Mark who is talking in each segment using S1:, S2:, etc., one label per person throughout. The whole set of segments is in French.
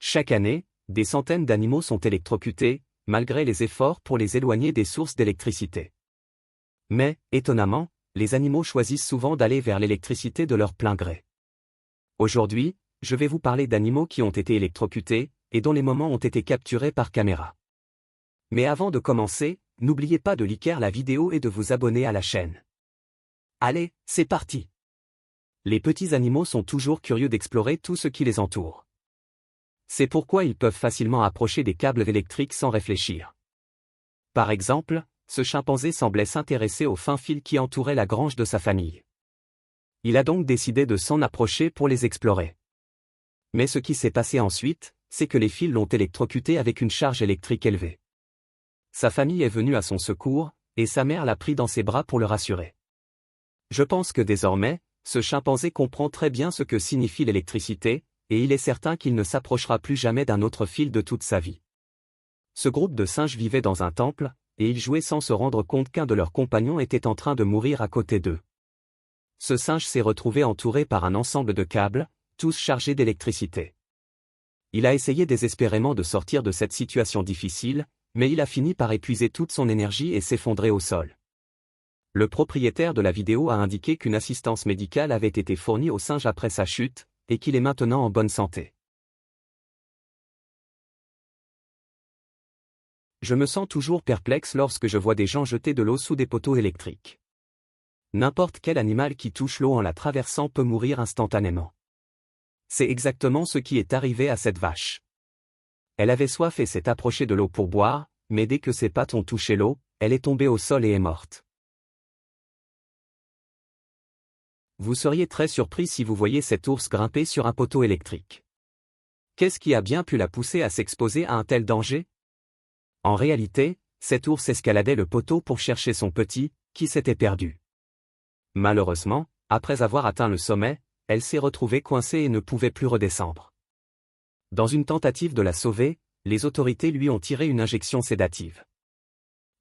S1: Chaque année, des centaines d'animaux sont électrocutés, malgré les efforts pour les éloigner des sources d'électricité. Mais, étonnamment, les animaux choisissent souvent d'aller vers l'électricité de leur plein gré. Aujourd'hui, je vais vous parler d'animaux qui ont été électrocutés, et dont les moments ont été capturés par caméra. Mais avant de commencer, n'oubliez pas de liker la vidéo et de vous abonner à la chaîne. Allez, c'est parti! Les petits animaux sont toujours curieux d'explorer tout ce qui les entoure. C'est pourquoi ils peuvent facilement approcher des câbles électriques sans réfléchir. Par exemple, ce chimpanzé semblait s'intéresser aux fins fils qui entouraient la grange de sa famille. Il a donc décidé de s'en approcher pour les explorer. Mais ce qui s'est passé ensuite, c'est que les fils l'ont électrocuté avec une charge électrique élevée. Sa famille est venue à son secours, et sa mère l'a pris dans ses bras pour le rassurer. Je pense que désormais, ce chimpanzé comprend très bien ce que signifie l'électricité, et il est certain qu'il ne s'approchera plus jamais d'un autre fil de toute sa vie. Ce groupe de singes vivait dans un temple, et ils jouaient sans se rendre compte qu'un de leurs compagnons était en train de mourir à côté d'eux. Ce singe s'est retrouvé entouré par un ensemble de câbles, tous chargés d'électricité. Il a essayé désespérément de sortir de cette situation difficile, mais il a fini par épuiser toute son énergie et s'effondrer au sol. Le propriétaire de la vidéo a indiqué qu'une assistance médicale avait été fournie au singe après sa chute, et qu'il est maintenant en bonne santé. Je me sens toujours perplexe lorsque je vois des gens jeter de l'eau sous des poteaux électriques. N'importe quel animal qui touche l'eau en la traversant peut mourir instantanément. C'est exactement ce qui est arrivé à cette vache. Elle avait soif et s'est approchée de l'eau pour boire, mais dès que ses pattes ont touché l'eau, elle est tombée au sol et est morte. Vous seriez très surpris si vous voyiez cet ours grimper sur un poteau électrique. Qu'est-ce qui a bien pu la pousser à s'exposer à un tel danger? En réalité, cet ours escaladait le poteau pour chercher son petit, qui s'était perdu. Malheureusement, après avoir atteint le sommet, elle s'est retrouvée coincée et ne pouvait plus redescendre. Dans une tentative de la sauver, les autorités lui ont tiré une injection sédative.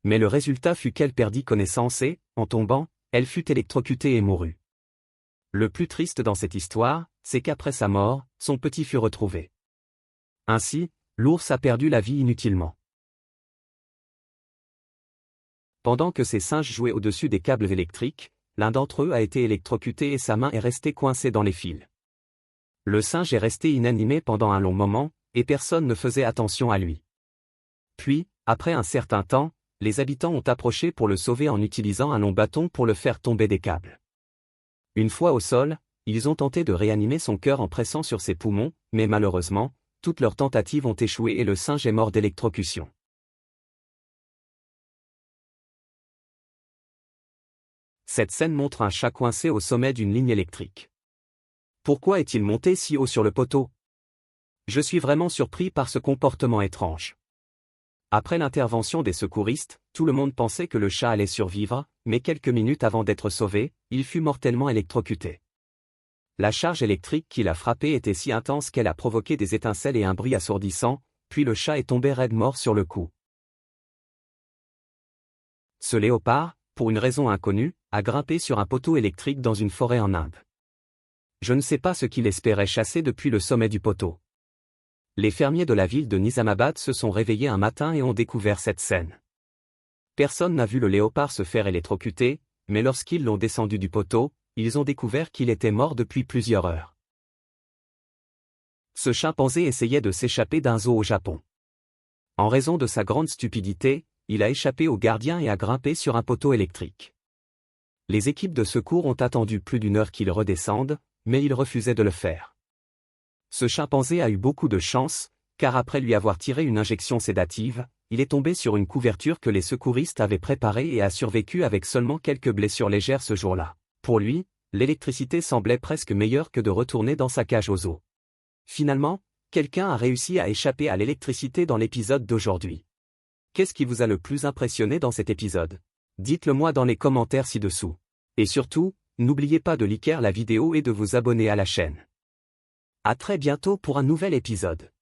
S1: Mais le résultat fut qu'elle perdit connaissance et, en tombant, elle fut électrocutée et mourut. Le plus triste dans cette histoire, c'est qu'après sa mort, son petit fut retrouvé. Ainsi, l'ours a perdu la vie inutilement. Pendant que ces singes jouaient au-dessus des câbles électriques, l'un d'entre eux a été électrocuté et sa main est restée coincée dans les fils. Le singe est resté inanimé pendant un long moment, et personne ne faisait attention à lui. Puis, après un certain temps, les habitants ont approché pour le sauver en utilisant un long bâton pour le faire tomber des câbles. Une fois au sol, ils ont tenté de réanimer son cœur en pressant sur ses poumons, mais malheureusement, toutes leurs tentatives ont échoué et le singe est mort d'électrocution. Cette scène montre un chat coincé au sommet d'une ligne électrique. Pourquoi est-il monté si haut sur le poteau? Je suis vraiment surpris par ce comportement étrange. Après l'intervention des secouristes, tout le monde pensait que le chat allait survivre, mais quelques minutes avant d'être sauvé, il fut mortellement électrocuté. La charge électrique qui l'a frappé était si intense qu'elle a provoqué des étincelles et un bruit assourdissant, puis le chat est tombé raide mort sur le coup. Ce léopard, pour une raison inconnue, a grimpé sur un poteau électrique dans une forêt en Inde. Je ne sais pas ce qu'il espérait chasser depuis le sommet du poteau. Les fermiers de la ville de Nizamabad se sont réveillés un matin et ont découvert cette scène. Personne n'a vu le léopard se faire électrocuter, mais lorsqu'ils l'ont descendu du poteau, ils ont découvert qu'il était mort depuis plusieurs heures. Ce chimpanzé essayait de s'échapper d'un zoo au Japon. En raison de sa grande stupidité, il a échappé aux gardiens et a grimpé sur un poteau électrique. Les équipes de secours ont attendu plus d'une heure qu'il redescende, mais il refusait de le faire. Ce chimpanzé a eu beaucoup de chance, car après lui avoir tiré une injection sédative, il est tombé sur une couverture que les secouristes avaient préparée et a survécu avec seulement quelques blessures légères ce jour-là. Pour lui, l'électricité semblait presque meilleure que de retourner dans sa cage au zoo. Finalement, quelqu'un a réussi à échapper à l'électricité dans l'épisode d'aujourd'hui. Qu'est-ce qui vous a le plus impressionné dans cet épisode? Dites-le moi dans les commentaires ci-dessous. Et surtout, n'oubliez pas de liker la vidéo et de vous abonner à la chaîne. À très bientôt pour un nouvel épisode.